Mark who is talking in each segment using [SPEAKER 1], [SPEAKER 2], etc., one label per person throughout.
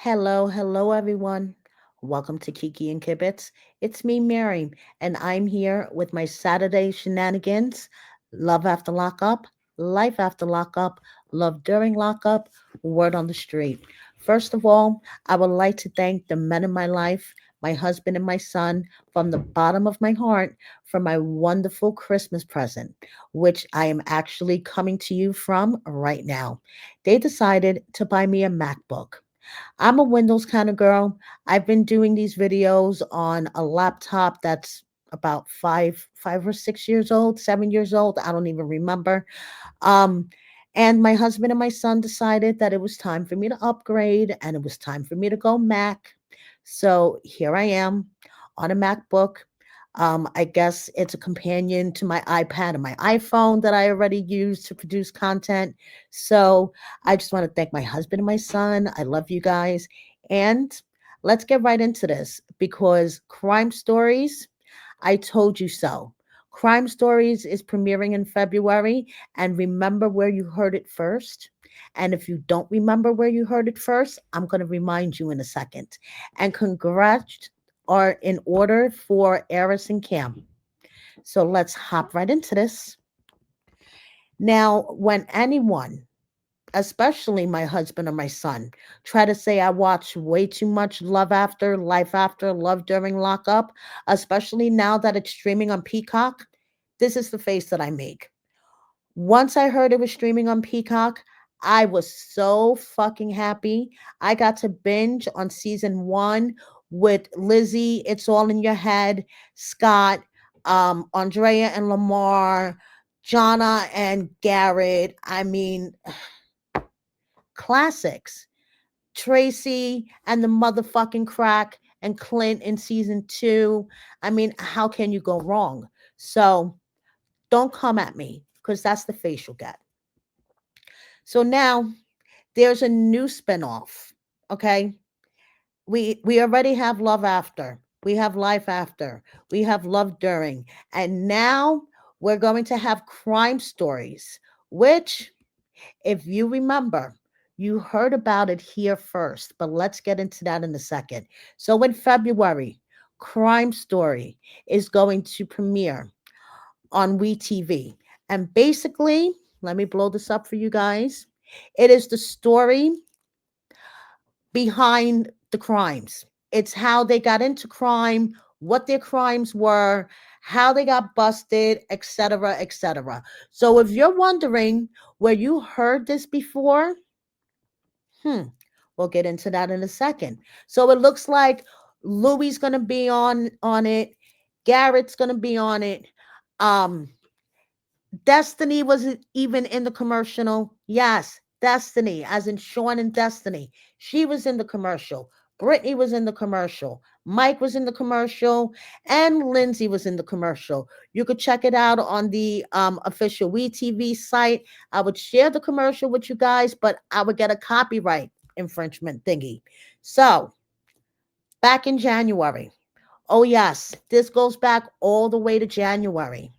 [SPEAKER 1] Hello, everyone. Welcome to Kiki and Kibitz. It's me, Mary, and I'm here with my Saturday shenanigans, love after lockup, life after lockup, love during lockup, word on the street. First of all, I would like to thank the men in my life, my husband and my son, from the bottom of my heart for my wonderful Christmas present, which I am actually coming to you from right now. They decided to buy me a MacBook. I'm a Windows kind of girl. I've been doing these videos on a laptop that's about five or 6 years old, 7 years old. I don't even remember. Um, and my husband and my son decided that it was time for me to upgrade and it was time for me to go Mac. So here I am on a MacBook. I guess it's a companion to my iPad and my iPhone that I already use to produce content. So I just want to thank my husband and my son. I love you guys. And let's get right into this because Crime Stories, I told you so. Crime Stories is premiering in February. And remember where you heard it first. And if you don't remember where you heard it first, I'm going to remind you in a second. And congrats are in order for Aris and Cam. So let's hop right into this. Now, when anyone, especially my husband or my son, try to say I watch way too much Love After, Life After, Love During Lockup, especially now that it's streaming on Peacock, this is the face that I make. Once I heard it was streaming on Peacock, I was so fucking happy. I got to binge on season one with Lizzie, It's All in Your Head, Scott, Andrea and Lamar, Jana and Garrett. I mean, classics. Tracy and the motherfucking crack and Clint in season two. I mean, how can you go wrong? So don't come at me because that's the face you'll get. So now there's a new spinoff. Okay. We already have Love After. We have Life After. We have Love During. And now we're going to have Crime Stories, which, if you remember, you heard about it here first, but let's get into that in a second. So in February, Crime Story is going to premiere on WeTV. And basically, let me blow this up for you guys. It is the story behind the crimes. It's how they got into crime, what their crimes were, how they got busted, etc., etc. So if you're wondering where you heard this before, hmm, we'll get into that in a second. So it looks like Louie's going to be on it, Garrett's going to be on it. Um Destiny wasn't even in the commercial. Yes, Destiny, as in Sean and Destiny. She was in the commercial. Brittany was in the commercial. Mike was in the commercial. And Lindsay was in the commercial. You could check it out on the official WeTV site. I would share the commercial with you guys, but I would get a copyright infringement thingy. So, back in January. Oh, yes, this goes back all the way to January.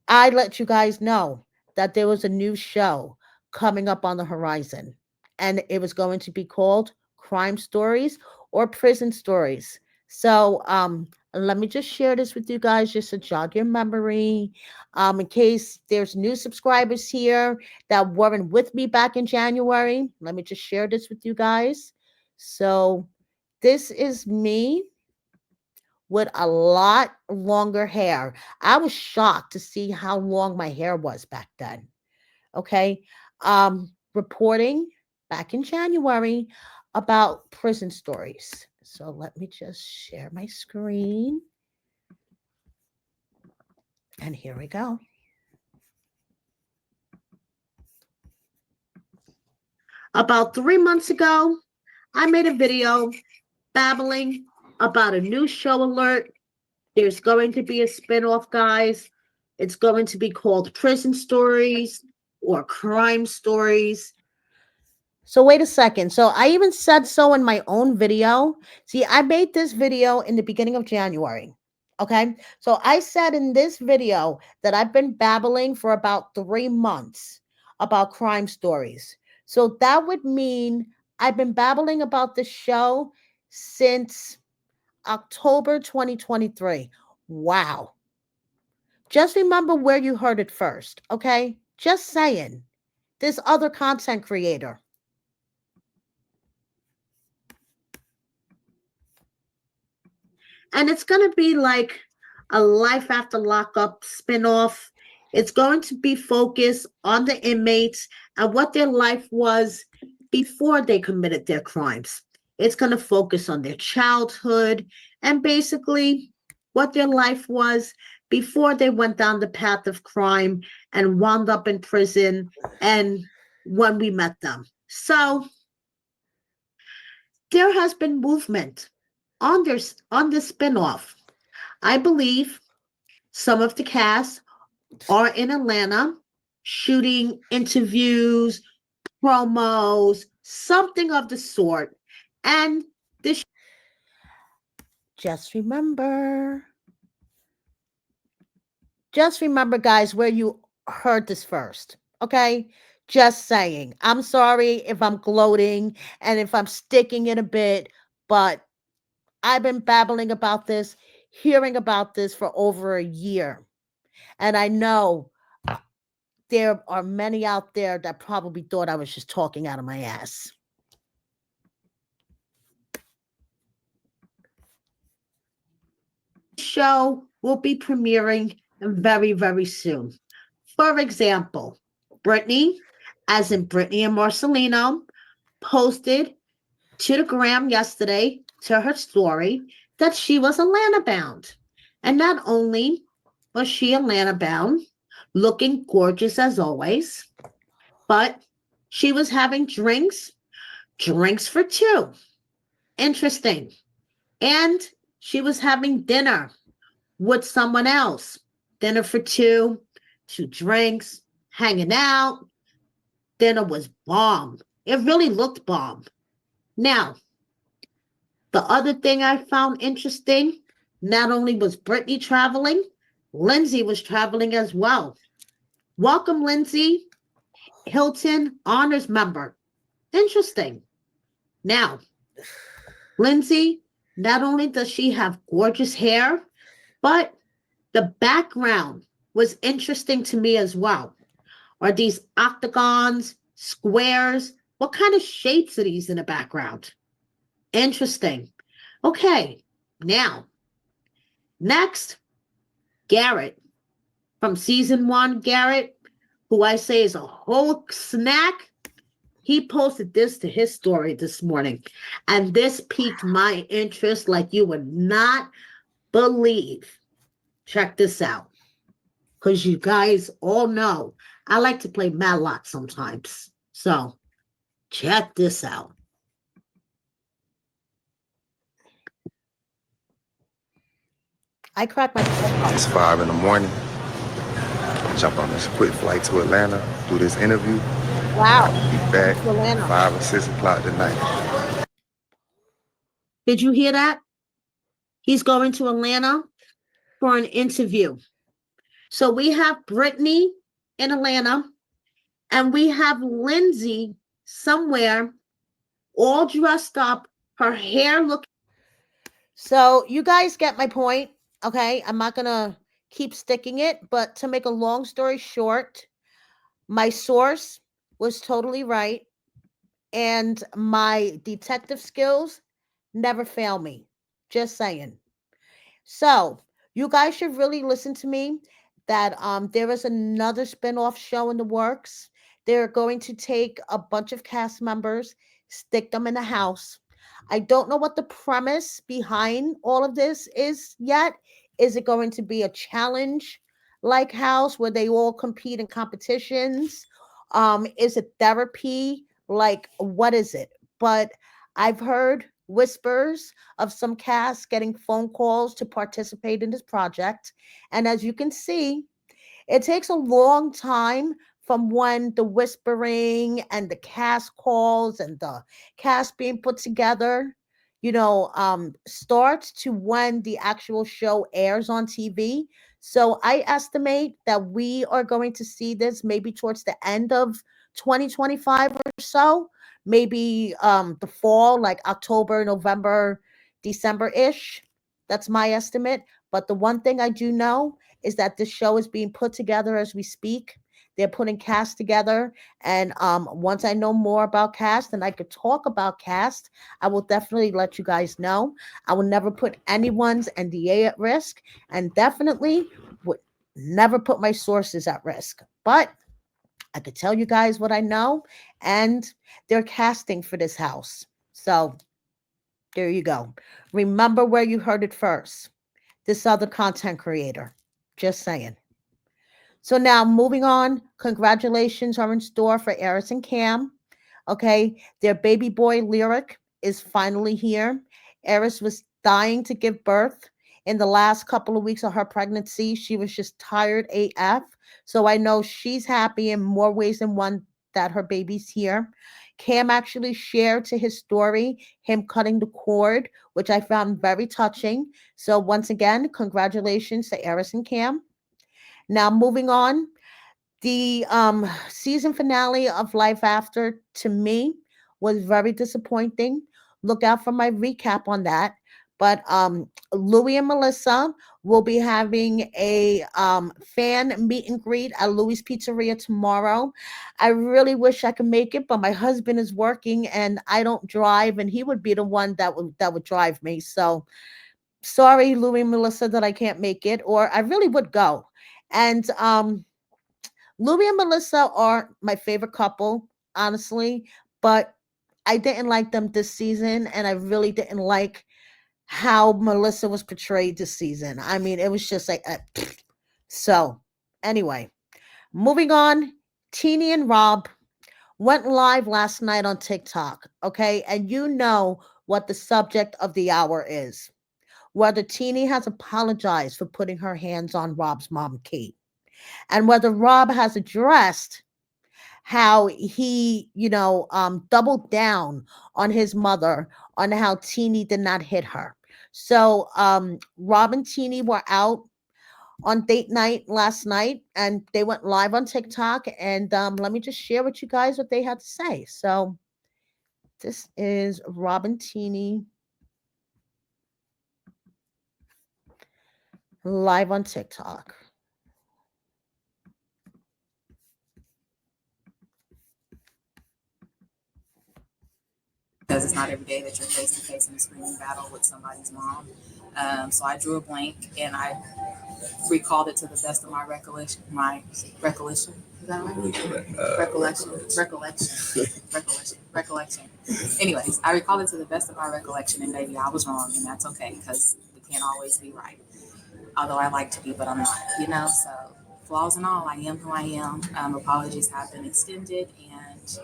[SPEAKER 1] I let you guys know that there was a new show coming up on the horizon, and it was going to be called Crime Stories or Prison Stories. So, let me just share this with you guys just to jog your memory. In case there's new subscribers here that weren't with me back in January, let me just share this with you guys. So, this is me with a lot longer hair. I was shocked to see how long my hair was back then. Okay. Reporting back in January about prison stories. So let me just share my screen. And here we go. About 3 months ago, I made a video babbling about a new show alert. There's going to be a spinoff, guys. It's going to be called Prison Stories or Crime Stories. So wait a second. So I even said so in my own video. See, I made this video in the beginning of January. Okay. So I said in this video that I've been babbling for about 3 months about crime stories. So that would mean I've been babbling about this show since October 2023. Wow. Just remember where you heard it first, okay? Just saying. This other content creator. And it's going to be like a Life After Lockup spinoff. It's going to be focused on the inmates and what their life was before they committed their crimes. It's going to focus on their childhood and basically what their life was before they went down the path of crime and wound up in prison and when we met them. So there has been movement on this spinoff. I believe some of the cast are in Atlanta shooting interviews, promos, something of the sort. And this just remember guys where you heard this first. Okay? Just saying. I'm sorry if I'm gloating and if I'm sticking it a bit, but I've been babbling about this, hearing about this for over a year. And I know there are many out there that probably thought I was just talking out of my ass. Show will be premiering very, very soon. For example, Brittany, as in Brittany and Marcelino, posted to the gram yesterday to her story that she was Atlanta bound. And not only was she Atlanta bound, looking gorgeous as always, but she was having drinks for two. Interesting. And she was having dinner with someone else. Dinner for two drinks, hanging out. Dinner was bomb. It really looked bomb. Now, the other thing I found interesting, not only was Brittany traveling, Lindsay was traveling as well. Welcome, Lindsay, Hilton Honors member. Interesting. Now, Lindsay, not only does she have gorgeous hair, but the background was interesting to me as well. Are these octagons, squares? What kind of shapes are these in the background? Interesting. Okay, now, next, Garrett from season one. Garrett, who I say is a whole snack, he posted this to his story this morning. And this piqued my interest like you would not believe. Check this out. Because you guys all know I like to play Matlock sometimes. So check this out. I crack my
[SPEAKER 2] It's 5 in the morning. Jump on this quick flight to Atlanta, do this interview.
[SPEAKER 1] Wow.
[SPEAKER 2] Be back 5 or 6 o'clock tonight.
[SPEAKER 1] Did you hear that? He's going to Atlanta for an interview. So we have Brittany in Atlanta and we have Lindsay somewhere all dressed up, her hair looking. So you guys get my point. Okay. I'm not going to keep sticking it, but to make a long story short, my source was totally right. And my detective skills never fail me. Just saying. So you guys should really listen to me that there is another spin-off show in the works. They're going to take a bunch of cast members, stick them in a house. I don't know what the premise behind all of this is yet. Is it going to be a challenge like house where they all compete in competitions? Is it therapy? Like what is it? But I've heard whispers of some cast getting phone calls to participate in this project. And as you can see, it takes a long time from when the whispering and the cast calls and the cast being put together, starts to when the actual show airs on TV. So I estimate that we are going to see this maybe towards the end of 2025 or so maybe the fall, like October, November, December-ish. That's my estimate. But the one thing I do know is that this show is being put together as we speak. They're putting cast together, and once I know more about cast and I could talk about cast, I will definitely let you guys know. I will never put anyone's NDA at risk, and definitely would never put my sources at risk. But I could tell you guys what I know, and they're casting for this house. So there you go. Remember where you heard it first. This other content creator. Just saying. So now moving on, congratulations are in store for Aris and Cam. Okay, their baby boy Lyric is finally here. Eris was dying to give birth in the last couple of weeks of her pregnancy. She was just tired AF. So I know she's happy in more ways than one that her baby's here. Cam actually shared to his story him cutting the cord, which I found very touching. So once again, congratulations to Eris and Cam. Now moving on, the season finale of Life After to me was very disappointing. Look out for my recap on that. But Louis and Melissa will be having a fan meet and greet at Louis Pizzeria tomorrow. I really wish I could make it, but my husband is working and I don't drive, and he would be the one that would drive me. So sorry, Louis and Melissa, that I can't make it, or I really would go. And Louis and Melissa are my favorite couple, honestly, but I didn't like them this season, and I really didn't like how Melissa was portrayed this season. I mean, it was just like, so anyway, moving on. Tennie and Rob went live last night on TikTok, okay, and you know what the subject of the hour is. Whether Tennie has apologized for putting her hands on Rob's mom, Kate, and whether Rob has addressed how he, doubled down on his mother on how Teeny did not hit her. So, Rob and Teeny were out on date night last night, and they went live on TikTok. And let me just share with you guys what they had to say. So, this is Rob and Teeny live on TikTok.
[SPEAKER 3] Because it's not every day that you're face to face in a screaming battle with somebody's mom. So I drew a blank and I recalled it to the best of my recollection. My recollection. Is that right? Recollection. Anyways, I recalled it to the best of my recollection, and maybe I was wrong, and that's okay because we can't always be right. Although I like to be, but I'm not. So flaws and all, I am who I am. Apologies have been extended, and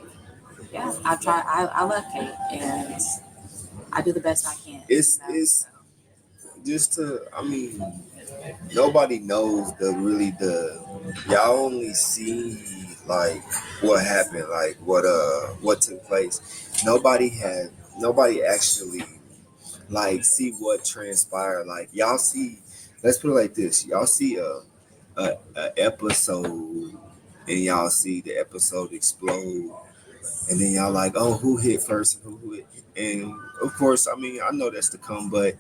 [SPEAKER 3] yeah, I try. I love Kate, and I do the best I can.
[SPEAKER 2] It's just to. I mean, nobody knows y'all only see like what happened, like what took place. Nobody actually like see what transpired. Like y'all see, let's put it like this: y'all see a episode, and y'all see the episode explode, and then y'all like, oh, who hit first and who hit, and of course, I mean, I know that's to come, but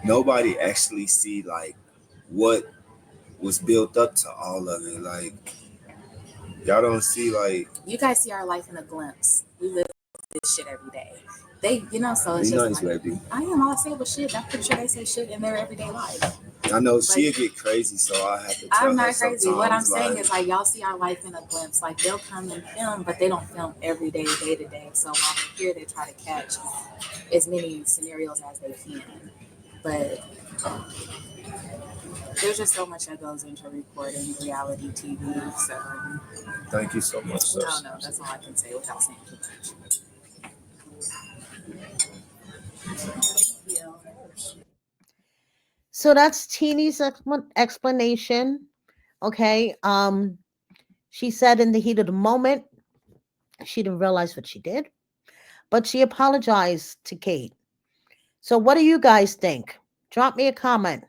[SPEAKER 2] nobody actually see like what was built up to all of it. Like y'all don't see like
[SPEAKER 3] you guys see our life in a glimpse. We live this shit every day. So it's
[SPEAKER 2] you
[SPEAKER 3] just
[SPEAKER 2] nice,
[SPEAKER 3] like
[SPEAKER 2] baby.
[SPEAKER 3] I am. All I say was shit. I'm pretty sure they say shit in their everyday life.
[SPEAKER 2] I know
[SPEAKER 3] Like,
[SPEAKER 2] she'll get crazy, so I have to tell
[SPEAKER 3] I'm
[SPEAKER 2] her
[SPEAKER 3] not crazy. What I'm
[SPEAKER 2] sometimes,
[SPEAKER 3] saying is like y'all see our life in a glimpse. Like they'll come and film, but they don't film every day, day to day. So while they're here, they try to catch as many scenarios as they can. But there's just so much that goes into recording reality TV. So
[SPEAKER 2] thank you so much, sir.
[SPEAKER 3] no, that's all I can say without saying too much.
[SPEAKER 1] So that's Teeny's explanation. Okay. She said in the heat of the moment, she didn't realize what she did, but she apologized to Kate. So what do you guys think? Drop me a comment.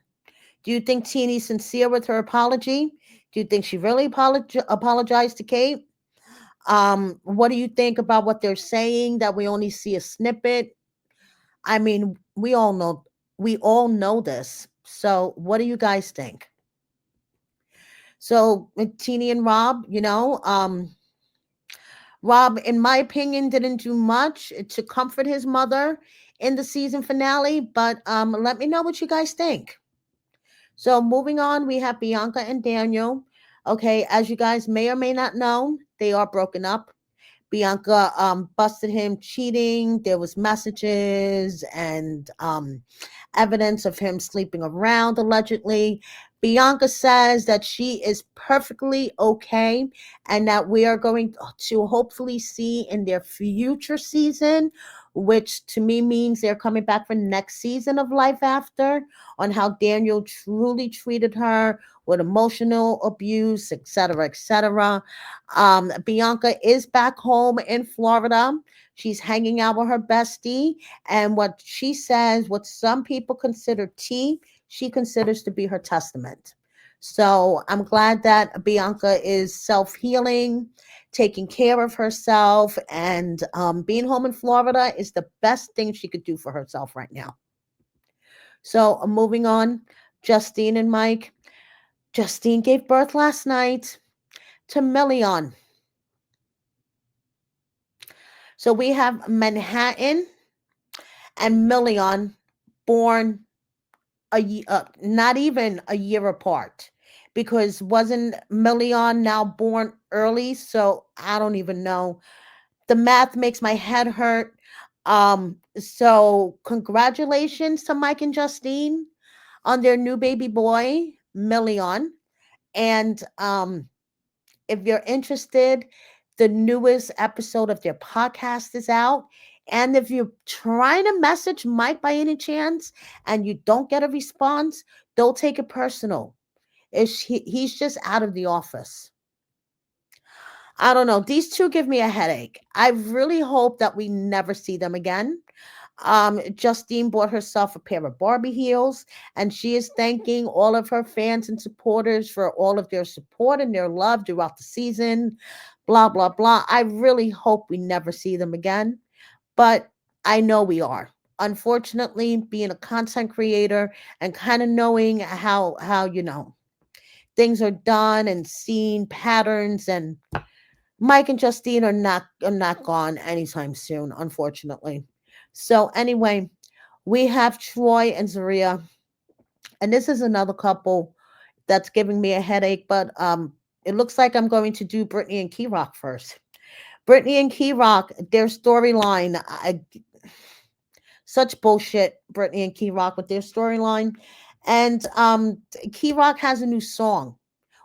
[SPEAKER 1] Do you think Teeny's sincere with her apology? Do you think she really apologized to Kate? What do you think about what they're saying that we only see a snippet? I mean, we all know this. So what do you guys think? So with Teenie and Rob, Rob, in my opinion, didn't do much to comfort his mother in the season finale, but let me know what you guys think. So moving on, we have Bianca and Daniel. Okay, as you guys may or may not know, they are broken up. Bianca busted him cheating. There was messages and evidence of him sleeping around allegedly. Bianca says that she is perfectly okay and that we are going to hopefully see in their future season, which to me means they're coming back for next season of Life After, on how Daniel truly treated her with emotional abuse, etc., etc. Bianca is back home in Florida. She's hanging out with her bestie. And what she says, what some people consider tea, she considers to be her testament. So I'm glad that Bianca is self healing, taking care of herself, and being home in Florida is the best thing she could do for herself right now. So moving on, Justine and Mike. Justine gave birth last night to Million. So we have Manhattan and Million born not even a year apart, because wasn't Million now born early? So I don't even know. The math makes my head hurt. So congratulations to Mike and Justine on their new baby boy, Million. And if you're interested, the newest episode of their podcast is out. And if you're trying to message Mike by any chance and you don't get a response, don't take it personal. He's just out of the office. I don't know. These two give me a headache. I really hope that we never see them again. Justine bought herself a pair of Barbie heels, and she is thanking all of her fans and supporters for all of their support and their love throughout the season. Blah, blah, blah. I really hope we never see them again, but I know we are. Unfortunately, being a content creator and kind of knowing how things are done and seeing patterns, and Mike and Justine are not gone anytime soon, unfortunately. So anyway, we have Troy and Zaria, and this is another couple that's giving me a headache. But it looks like I'm going to do Brittany and Kerok first. Brittany and Kerok, their storyline, such bullshit. Brittany and Kerok with their storyline, and Kerok has a new song,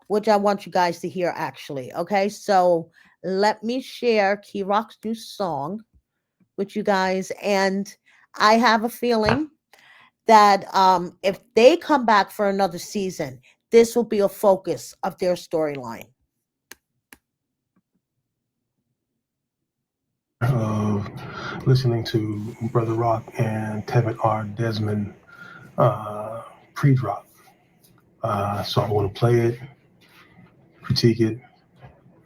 [SPEAKER 1] which I want you guys to hear actually. Okay, so let me share Kerok's new song with you guys, and I have a feeling that if they come back for another season, this will be a focus of their storyline.
[SPEAKER 4] Of listening to Brother Rock and Tevin R. Desmond pre-drop. So I'm going to play it, critique it,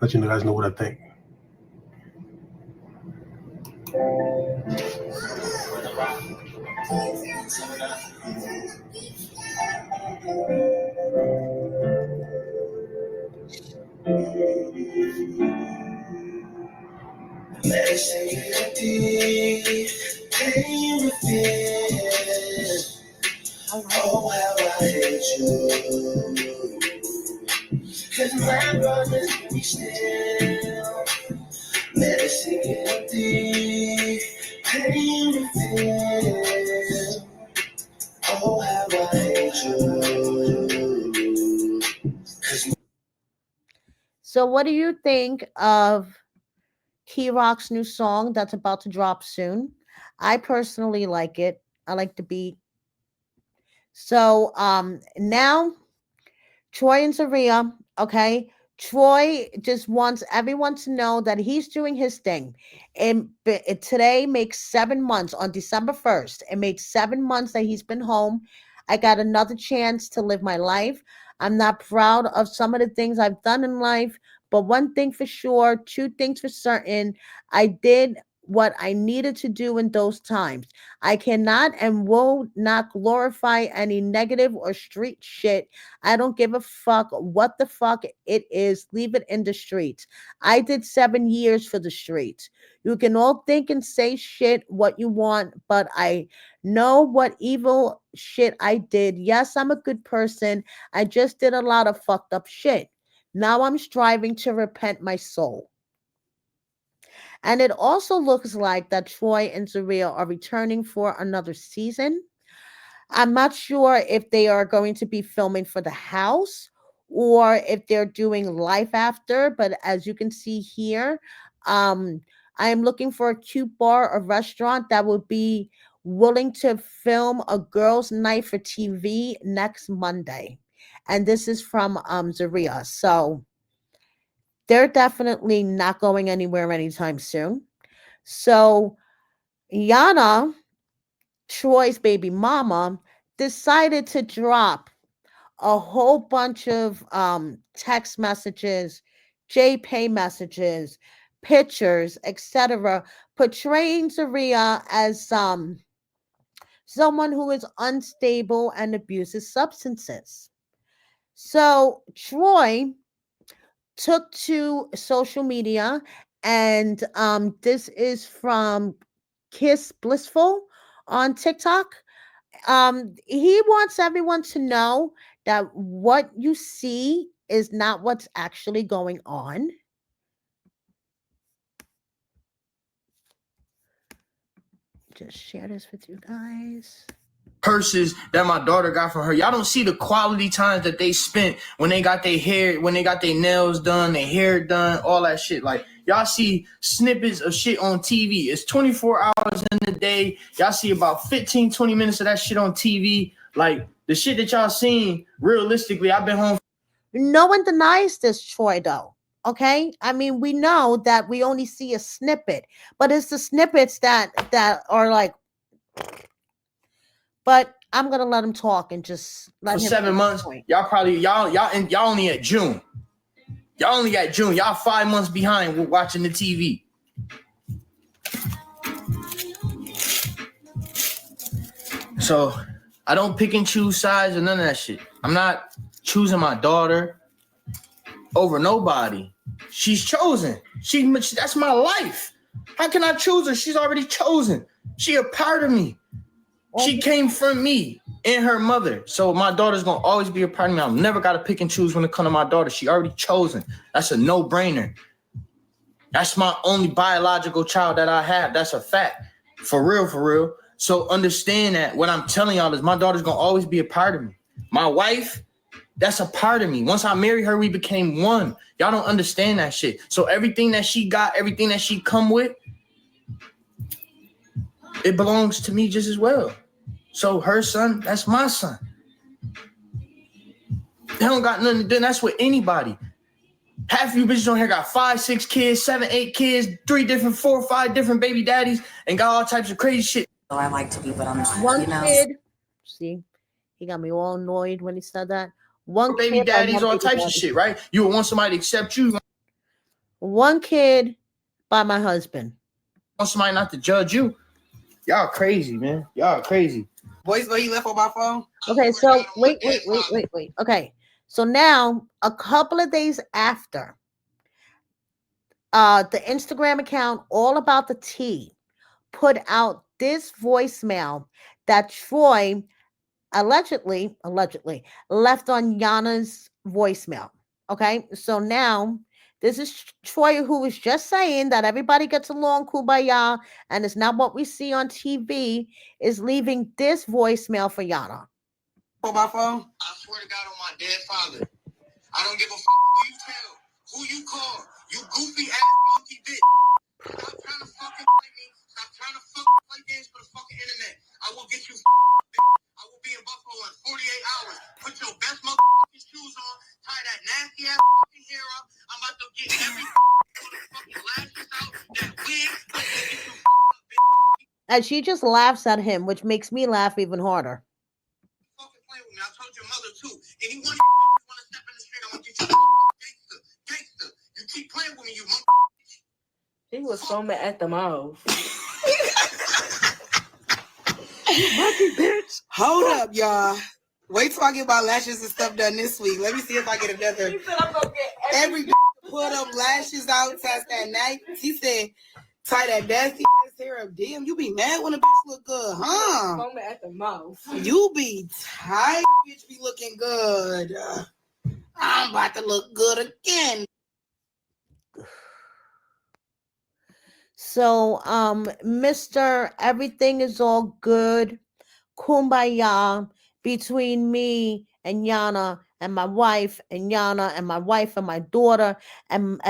[SPEAKER 4] let you guys know what I think. Oh, how I hate you. Cause my brothers we still medicine empty, pain within. Oh, how I hate you.
[SPEAKER 1] So, what do you think of Kerok's new song that's about to drop soon? I personally like it. I like the beat. So, now Troy and Zaria, okay? Troy just wants everyone to know that he's doing his thing. And today makes 7 months, on December 1st. It made 7 months that he's been home. I got another chance to live my life. I'm not proud of some of the things I've done in life, But one thing for sure, two things for certain, I did what I needed to do in those times. I cannot and will not glorify any negative or street shit. I don't give a fuck what the fuck it is. Leave it in the streets. I did 7 years for the streets. You can all think and say shit what you want, but I know what evil shit I did. Yes, I'm a good person. I just did a lot of fucked up shit. Now I'm striving to repent my soul. And it also looks like that Troy and Zaria are returning for another season. I'm not sure if they are going to be filming for the house or if they're doing life after, but as you can see here, um, I am looking for a cute bar or restaurant that would be willing to film a girls' night for TV next Monday. And this is from Zaria. So they're definitely not going anywhere anytime soon. So Yana, Troy's baby mama, decided to drop a whole bunch of text messages, JPay messages, pictures, etc., portraying Zaria as someone who is unstable and abuses substances. So Troy took to social media, and this is from Kiss Blissful on TikTok. He wants everyone to know that what you see is not what's actually going on. Just share this with you guys.
[SPEAKER 5] Purses that my daughter got from her. Y'all don't see the quality times that they spent when they got their hair, when they got their nails done, their hair done, all that shit. Like, y'all see snippets of shit on TV. It's 24 hours in the day. Y'all see about 15, 20 minutes of that shit on TV. Like, the shit that y'all seen, realistically, I've been home.
[SPEAKER 1] No one denies this, Troy, though. Okay, I mean, we know that we only see a snippet, but it's the snippets that are like. But I'm gonna let him talk and just let
[SPEAKER 5] for
[SPEAKER 1] him
[SPEAKER 5] 7 months. Y'all probably y'all only at June. Y'all only at June. Y'all 5 months behind with watching the TV. So I don't pick and choose sides or none of that shit. I'm not choosing my daughter over nobody. She's chosen. That's my life. How can I choose her? She's already chosen. She a part of me. She came from me and her mother. So my daughter's going to always be a part of me. I've never got to pick and choose when it comes to my daughter. She already chosen. That's a no-brainer. That's my only biological child that I have. That's a fact. For real, for real. So understand that what I'm telling y'all is my daughter's going to always be a part of me. My wife, that's a part of me. Once I married her, we became one. Y'all don't understand that shit. So everything that she got, everything that she come with, it belongs to me just as well. So her son, that's my son. They don't got nothing to do. That's with anybody. Half of you bitches on here got 5, 6 kids, 7, 8 kids, 3 different, 4 or 5 different baby daddies, and got all types of crazy shit.
[SPEAKER 3] So I like to be, but I'm not.
[SPEAKER 1] One kid, see, he got me all annoyed when he said that. One
[SPEAKER 5] baby
[SPEAKER 1] kid,
[SPEAKER 5] daddies, all types of shit, right? You would want somebody to accept you.
[SPEAKER 1] One kid by my husband.
[SPEAKER 5] Want somebody not to judge you. Y'all crazy, man. Y'all crazy.
[SPEAKER 6] Boys, he left on my phone.
[SPEAKER 1] Okay, so wait. Okay, so now a couple of days after, the Instagram account All About the Tea put out this voicemail that Troy allegedly left on Yana's voicemail. Okay, so now this is Troy, who was just saying that everybody gets along, kumbaya, and it's not what we see on TV, is leaving this voicemail for Yana.
[SPEAKER 6] On my phone?
[SPEAKER 5] I swear to God on my dead father, I don't give a fuck who you tell, who you call, you goofy ass monkey bitch. Stop trying to fucking play me. Stop trying to fucking play games for the fucking internet. I will get you bitch. I will be in Buffalo in 48 hours. Put your best motherfucking shoes on, tie that nasty ass fucking hair up. I'm about to get every fucking lashes out, that wig. I'm gonna get you bitch.
[SPEAKER 1] And she just laughs at him, which makes me laugh even harder.
[SPEAKER 5] Fucking play with me. I told your mother too. Anyone you want to step in the street, I'm gonna get you gangster. You
[SPEAKER 7] He was foaming at the mouth.
[SPEAKER 6] Bitch. Hold up, y'all. Wait till I get my lashes and stuff done this week. Let me see if I get another. He said I'm gonna get every put them lashes out test that night. He said, tie that nasty ass hair up. Damn, you be mad when a bitch look good, huh?
[SPEAKER 7] Foaming at the mouth.
[SPEAKER 6] You be tight, bitch be looking good. I'm about to look good again.
[SPEAKER 1] So, Mr. Everything is all good, kumbaya between me and Jana and my wife and Jana and my wife and my daughter and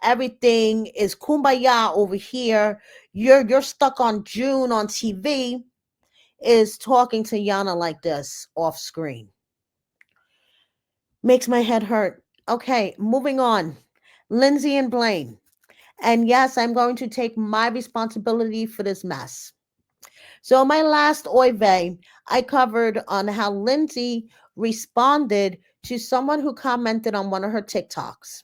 [SPEAKER 1] everything is kumbaya over here. You're stuck on June on TV is talking to Jana like this off screen. Makes my head hurt. Okay, moving on. Lindsay and Blaine. And yes, I'm going to take my responsibility for this mess. So, my last Oy vey, I covered on how Lindsay responded to someone who commented on one of her TikToks.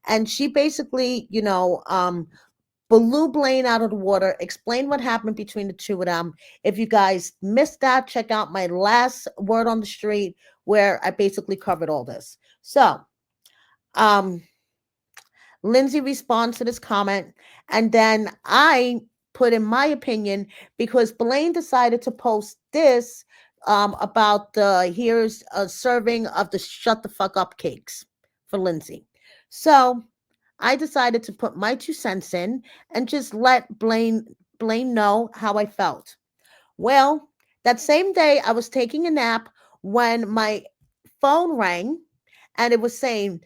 [SPEAKER 1] And she basically, blew Blaine out of the water, explained what happened between the two of them. If you guys missed that, check out my last Word on the Street where I basically covered all this. So, Lindsay responds to this comment, and then I put in my opinion because Blaine decided to post this about the here's a serving of the shut the fuck up cakes for Lindsay. So I decided to put my 2 cents in and just let Blaine know how I felt. Well, that same day I was taking a nap when my phone rang and it was saying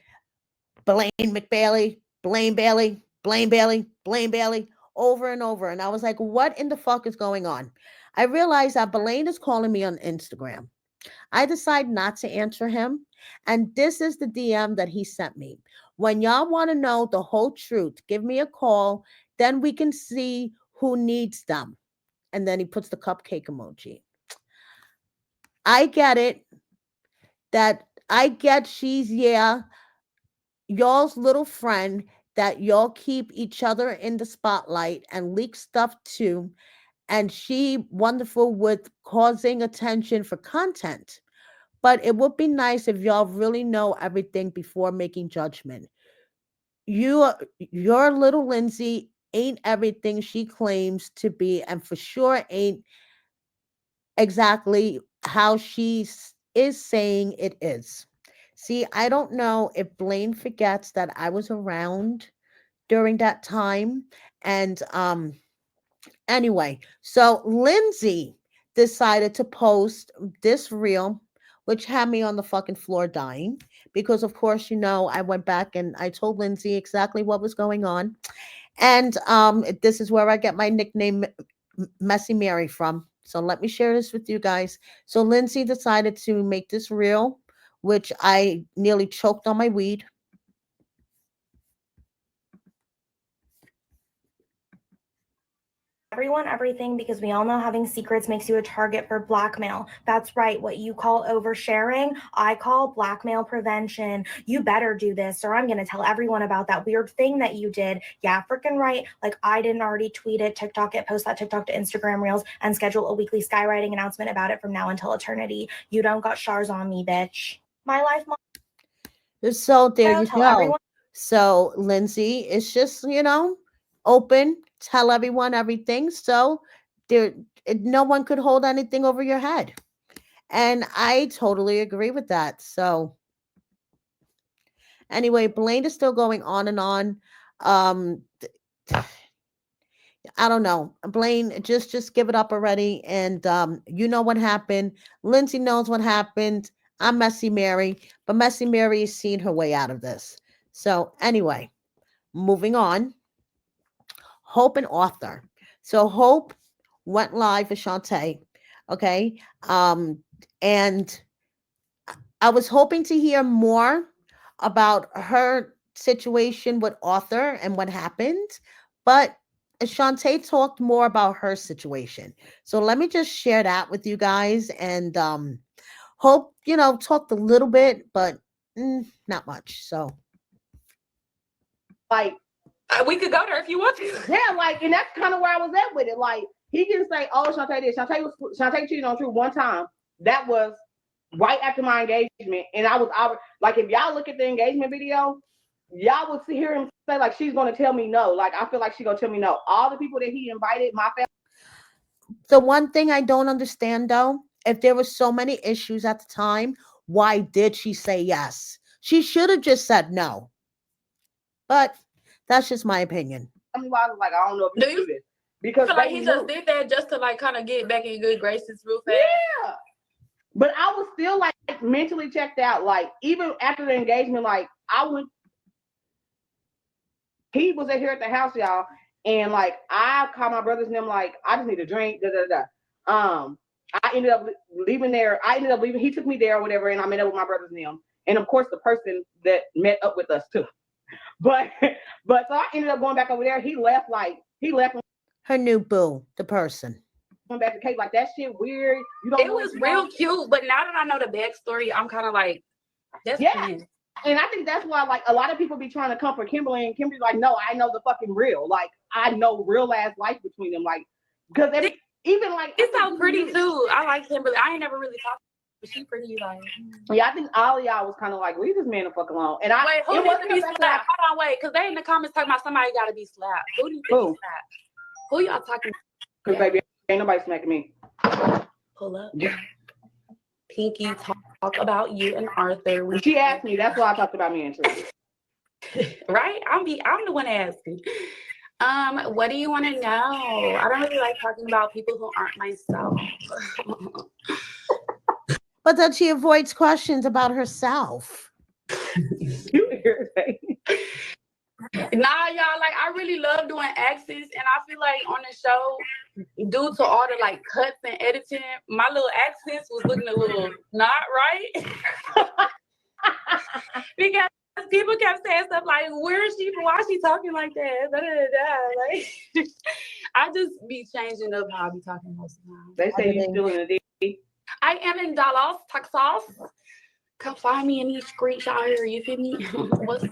[SPEAKER 1] Blaine McBailey, Blaine Bailey, Blaine Bailey, Blaine Bailey, over and over. And I was like, what in the fuck is going on? I realized that Blaine is calling me on Instagram. I decide not to answer him. And this is the DM that he sent me. When y'all want to know the whole truth, give me a call. Then we can see who needs them. And then he puts the cupcake emoji. I get it. I get she's, y'all's little friend that y'all keep each other in the spotlight and leak stuff to, and she wonderful with causing attention for content. But it would be nice if y'all really know everything before making judgment. Your little Lindsay ain't everything she claims to be, and for sure ain't exactly how she is saying it is. See, I don't know if Blaine forgets that I was around during that time. And anyway, so Lindsay decided to post this reel, which had me on the fucking floor dying. Because of course, I went back and I told Lindsay exactly what was going on. And this is where I get my nickname Messy Mary from. So let me share this with you guys. So Lindsay decided to make this reel, which I nearly choked on my weed.
[SPEAKER 8] Everyone everything because we all know having secrets makes you a target for blackmail. That's right. What you call oversharing, I call blackmail prevention. You better do this or I'm going to tell everyone about that weird thing that you did. Yeah, freaking right. Like I didn't already tweet it, TikTok it, post that TikTok to Instagram Reels and schedule a weekly skywriting announcement about it from now until eternity. You don't got stars on me, bitch. My life.
[SPEAKER 1] So there you go. So Lindsay is just, open, tell everyone everything. So no one could hold anything over your head. And I totally agree with that. So anyway, Blaine is still going on and on. I don't know. Blaine, just give it up already. And you know what happened. Lindsay knows what happened. I'm Messy Mary, but Messy Mary is seeing her way out of this. So anyway, moving on. Hope and Arthur. So Hope went live for Shante. Okay. And I was hoping to hear more about her situation with Arthur and what happened, but Shante talked more about her situation. So let me just share that with you guys. And Hope, talked a little bit, but not much. So
[SPEAKER 9] fight
[SPEAKER 3] We could go there if you want to.
[SPEAKER 9] Yeah, like, and that's kind of where I was at with it. Like, he can say, "Oh, Shante did." Shante cheated on True one time. That was right after my engagement, and I was like, if y'all look at the engagement video, y'all would hear him say like, "She's gonna tell me no." Like, I feel like she's gonna tell me no. All the people that he invited, my family.
[SPEAKER 1] The one thing I don't understand though, if there were so many issues at the time, why did she say yes? She should have just said no. But that's just my opinion.
[SPEAKER 9] I was like, I don't know if you do this because
[SPEAKER 7] like he just did that just to like kind of get back in good graces real fast.
[SPEAKER 9] Yeah, but I was still like mentally checked out. Like even after the engagement, like he was here at the house, y'all, and like I called my brothers and them like, I just need a drink. I ended up leaving there. He took me there or whatever, and I met up with my brothers and them, and of course the person that met up with us too. But so I ended up going back over there. He left.
[SPEAKER 1] Her new boo, the person.
[SPEAKER 9] Went back to Kate like that shit weird.
[SPEAKER 7] It was real cute, but now that I know the backstory, I'm kind of like, that's
[SPEAKER 9] cute. And I think that's why like a lot of people be trying to come for Kimberly, and Kimberly's like, no, I know the fucking real. Like I know real ass life between them. Like because even like
[SPEAKER 7] it's so pretty too. I like Kimberly. I ain't never really talked. She pretty like.
[SPEAKER 9] Yeah, I think all of y'all was kind of like, leave this man the fuck alone. And
[SPEAKER 7] wait, who needs to be slapped? Hold on, wait, because they in the comments talking about somebody got to be slapped. Who needs to be slapped? Who y'all talking?
[SPEAKER 9] Because baby, ain't nobody smacking me.
[SPEAKER 7] Pull up. Yeah. Pinky talk about you and Arthur.
[SPEAKER 9] She asked me. That's why I talked about me and True.
[SPEAKER 7] Right? I'm the one asking. What do you want to know? I don't really like talking about people who aren't myself.
[SPEAKER 1] But then she avoids questions about herself.
[SPEAKER 9] You irritating.
[SPEAKER 7] Nah, y'all, like I really love doing accents, and I feel like on the show, due to all the like cuts and editing, my little accents was looking a little not right. Because people kept saying stuff like, "Where is she? Why is she talking like that?" Da, da, da, da. Like, I just be changing up how I be talking most of the time.
[SPEAKER 9] They say you're still in the D.
[SPEAKER 7] I am in Dallas, Texas. Come find me in these streets out here. You feel me? What's up?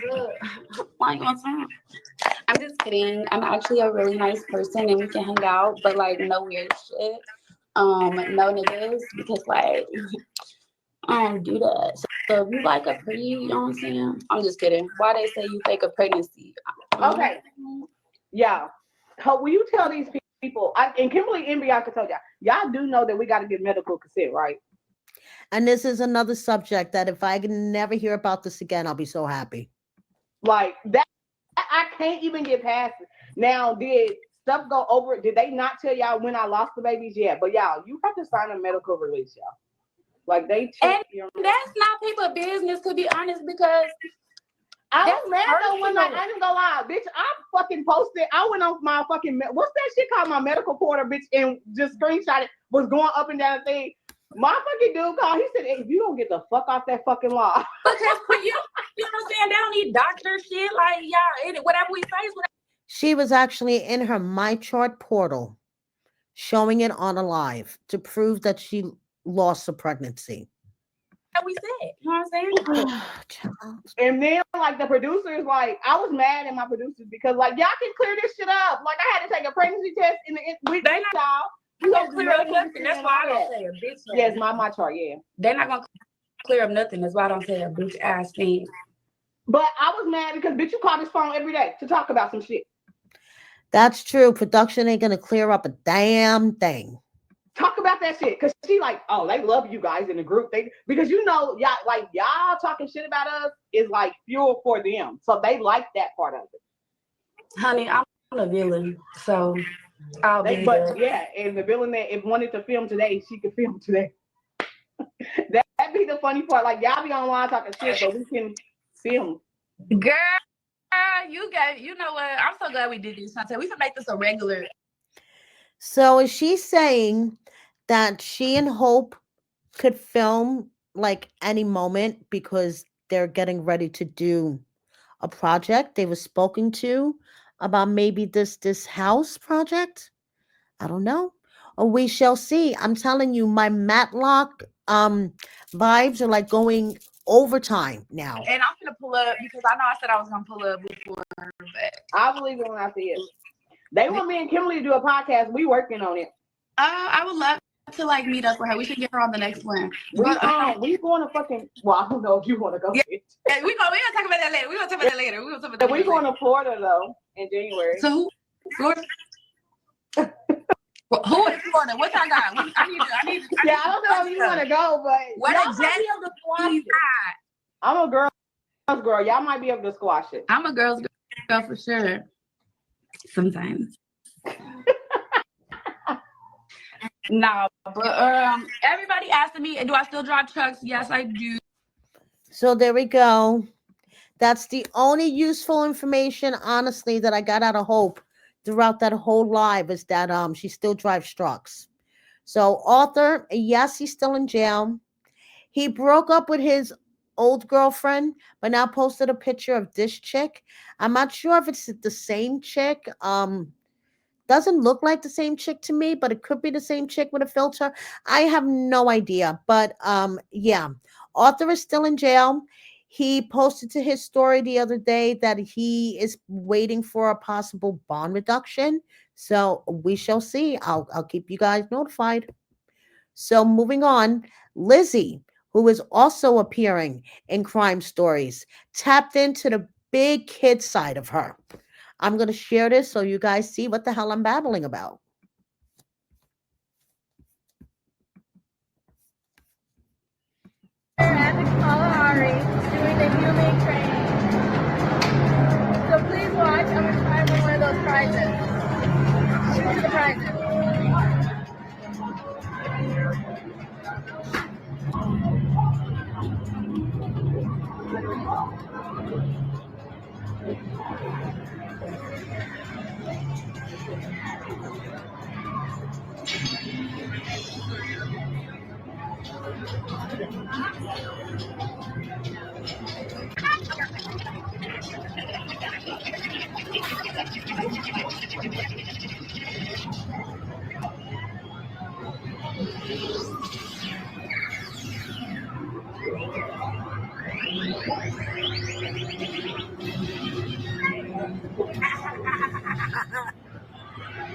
[SPEAKER 7] Like, what's up? I'm just kidding. I'm actually a really nice person, and we can hang out, but like no weird shit. No niggas, because like I don't do that. So if you like a pretty, you know what I'm saying? I'm just kidding. Why they say you fake a pregnancy?
[SPEAKER 9] Okay. Yeah. Will you tell these people? And Kimberly and Bianca told y'all do know that we got to get medical consent, right?
[SPEAKER 1] And this is another subject that if I can never hear about this again, I'll be so happy.
[SPEAKER 9] Like that, I can't even get past it. Now, did stuff go over? Did they not tell y'all when I lost the babies yet? But y'all, you have to sign a medical release, y'all. Like they
[SPEAKER 7] and that's not people's business, to be honest, because
[SPEAKER 9] I was mad though when like I didn't go live, bitch. I fucking posted. I went on my fucking what's that shit called, my medical portal, bitch, and just screenshot it. Was going up and down the thing. My fucking dude called. He said, "If you don't get the fuck off that fucking law."
[SPEAKER 7] Because you know what I'm saying? They don't need doctor shit. Like, yeah, whatever we face.
[SPEAKER 1] She was actually in her My Chart portal, showing it on a live to prove that she lost a pregnancy.
[SPEAKER 7] We said, you know what I'm
[SPEAKER 9] saying? And then, like, the producers, like, I was mad at my producers because, like, y'all can clear this shit up. Like, I had to take a pregnancy test with y'all.
[SPEAKER 7] You gonna clear up nothing. That's why I don't say a bitch.
[SPEAKER 9] Yes, my chart, yeah.
[SPEAKER 7] They're not gonna clear up nothing. That's why I don't say a bitch ass thing.
[SPEAKER 9] But I was mad because, bitch, you call this phone every day to talk about some shit.
[SPEAKER 1] That's true. Production ain't gonna clear up a damn thing.
[SPEAKER 9] Talk about that shit, cause she like, oh, they love you guys in the group. Because you know, y'all talking shit about us is like fuel for them, so they like that part of it.
[SPEAKER 7] Honey, I'm a villain, so I'll be.
[SPEAKER 9] But yeah, and the villain that if wanted to film today, she could film today. That'd be the funny part. Like y'all be online talking shit, but we can film.
[SPEAKER 7] Girl, you know what? I'm so glad we did this, Shante. We can make this a regular.
[SPEAKER 1] So is she saying that she and Hope could film like any moment because they're getting ready to do a project they were spoken to about maybe this house project? I don't know. Or we shall see. I'm telling you, my Matlock vibes are like going overtime now.
[SPEAKER 7] And I'm gonna pull up because I know I said I was gonna pull up before, but
[SPEAKER 9] I believe it when I see it. They want me and Kimberly to do a podcast. We working on it.
[SPEAKER 7] I would love to like meet up with her. We should get her on the next one.
[SPEAKER 9] We going to fucking. Well, I don't know if you want to go.
[SPEAKER 7] Yeah, we gonna talk about that later. We gonna talk about that later.
[SPEAKER 9] We going to Florida though in January.
[SPEAKER 7] So who? Florida. Who in Florida? What y'all got? I need.
[SPEAKER 9] Yeah, I don't know if you want to go, but
[SPEAKER 7] what
[SPEAKER 9] y'all might be able to squash it. I'm a girl's girl. Y'all might be able to squash it.
[SPEAKER 7] I'm a girl's girl for sure. Sometimes. No, but everybody asking me, do I still drive trucks? Yes, I do.
[SPEAKER 1] So there we go. That's the only useful information, honestly, that I got out of Hope throughout that whole live is that she still drives trucks. So Arthur, yes, he's still in jail. He broke up with his old girlfriend, but now posted a picture of this chick. I'm not sure if it's the same chick. Doesn't look like the same chick to me, but it could be the same chick with a filter. I have no idea. But yeah, Arthur is still in jail. He posted to his story the other day that he is waiting for a possible bond reduction. So we shall see. I'll keep you guys notified. So moving on, Lizzie, who is also appearing in crime stories, tapped into the big kid side of her. I'm going to share this so you guys see what the hell I'm babbling about.
[SPEAKER 10] Traffic follow Aris doing the human training. So please watch. I'm going to try and win one of those prizes. These are the prizes.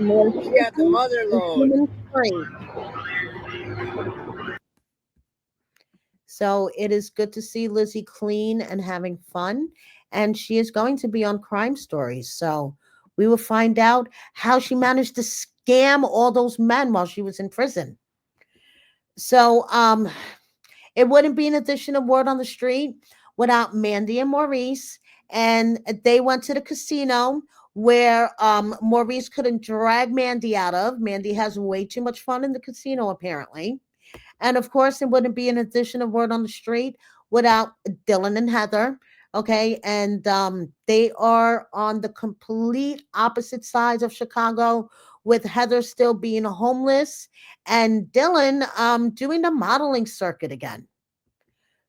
[SPEAKER 1] Yeah, the mother load. So it is good to see Lizzie clean and having fun. And she is going to be on Crime Stories. So we will find out how she managed to scam all those men while she was in prison. So it wouldn't be an edition of Word on the Street without Mandy and Maurice. And they went to the casino where Maurice couldn't drag Mandy out of. Mandy has way too much fun in the casino, apparently. And of course, it wouldn't be an edition of Word on the Street without Dylan and Heather. Okay. And they are on the complete opposite sides of Chicago, with Heather still being homeless and Dylan doing the modeling circuit again.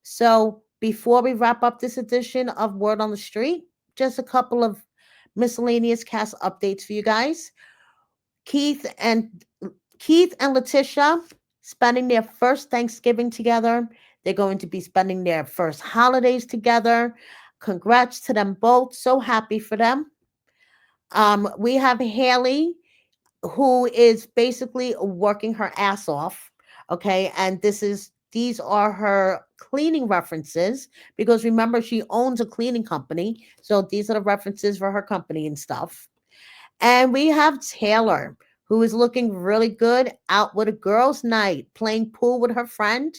[SPEAKER 1] So before we wrap up this edition of Word on the Street, just a couple of miscellaneous cast updates for you guys. Keith and Letitia spending their first Thanksgiving together. They're going to be spending their first holidays together. Congrats to them both. So happy for them. We have Haley, who is basically working her ass off. Okay. And these are her cleaning references, because remember, she owns a cleaning company. So these are the references for her company and stuff. And we have Taylor, who is looking really good, out with a girls' night, playing pool with her friend.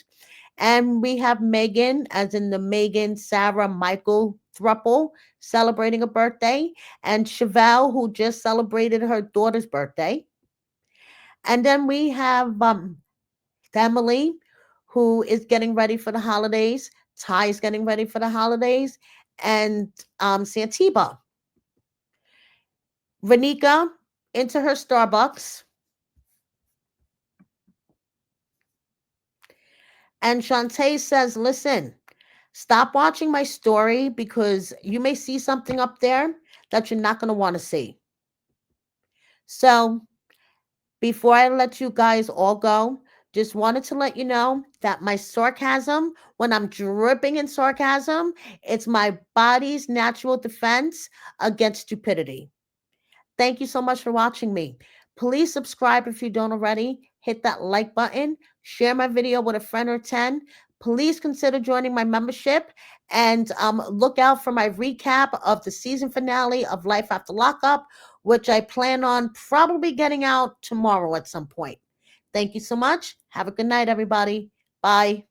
[SPEAKER 1] And we have Megan, as in the Megan, Sarah, Michael throuple, celebrating a birthday. And Chevelle, who just celebrated her daughter's birthday. And then we have Emily, who is getting ready for the holidays. Ty is getting ready for the holidays. And Santiba. Renika into her Starbucks. And Shante says, listen, stop watching my story, because you may see something up there that you're not going to want to see. So before I let you guys all go, Just wanted to let you know that my sarcasm, when I'm dripping in sarcasm, it's my body's natural defense against stupidity. Thank you so much for watching me. Please subscribe if you don't already. Hit that like button. Share my video with a friend or 10. Please consider joining my membership and look out for my recap of the season finale of Life After Lockup, which I plan on probably getting out tomorrow at some point. Thank you so much. Have a good night, everybody. Bye.